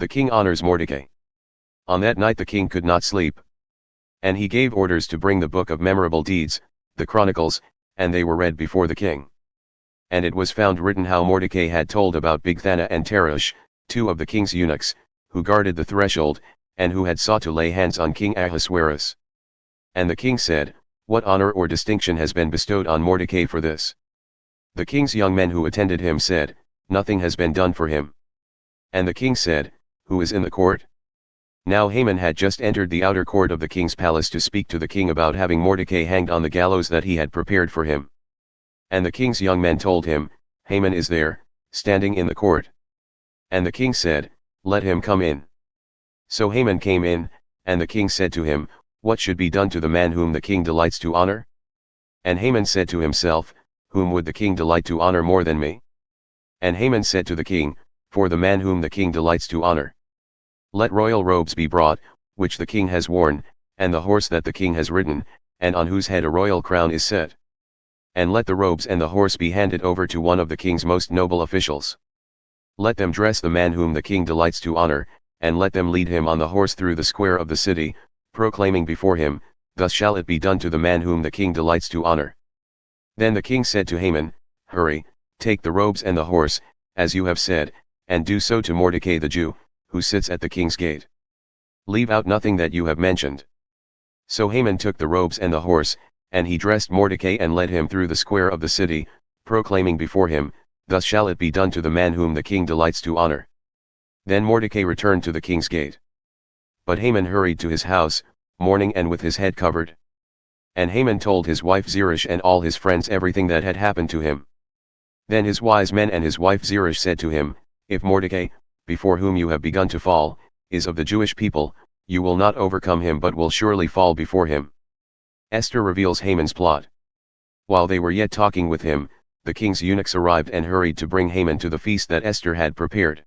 The king honors Mordecai. On that night the king could not sleep. And he gave orders to bring the book of memorable deeds, the chronicles, and they were read before the king. And it was found written how Mordecai had told about Bigthana and Teresh, 2 of the king's eunuchs, who guarded the threshold, and who had sought to lay hands on King Ahasuerus. And the king said, "What honor or distinction has been bestowed on Mordecai for this?" The king's young men who attended him said, "Nothing has been done for him." And the king said, "Who is in the court?" Now Haman had just entered the outer court of the king's palace to speak to the king about having Mordecai hanged on the gallows that he had prepared for him. And the king's young men told him, "Haman is there, standing in the court." And the king said, "Let him come in." So Haman came in, and the king said to him, "What should be done to the man whom the king delights to honor?" And Haman said to himself, "Whom would the king delight to honor more than me?" And Haman said to the king, "For the man whom the king delights to honor, let royal robes be brought, which the king has worn, and the horse that the king has ridden, and on whose head a royal crown is set. And let the robes and the horse be handed over to one of the king's most noble officials. Let them dress the man whom the king delights to honor, and let them lead him on the horse through the square of the city, proclaiming before him, Thus shall it be done to the man whom the king delights to honor." Then the king said to Haman, "Hurry, take the robes and the horse, as you have said, and do so to Mordecai the Jew, who sits at the king's gate. Leave out nothing that you have mentioned." So Haman took the robes and the horse, and he dressed Mordecai and led him through the square of the city, proclaiming before him, "Thus shall it be done to the man whom the king delights to honor." Then Mordecai returned to the king's gate. But Haman hurried to his house, mourning and with his head covered. And Haman told his wife Zeresh and all his friends everything that had happened to him. Then his wise men and his wife Zeresh said to him, "If Mordecai, before whom you have begun to fall, is of the Jewish people, you will not overcome him but will surely fall before him." Esther reveals Haman's plot. While they were yet talking with him, the king's eunuchs arrived and hurried to bring Haman to the feast that Esther had prepared.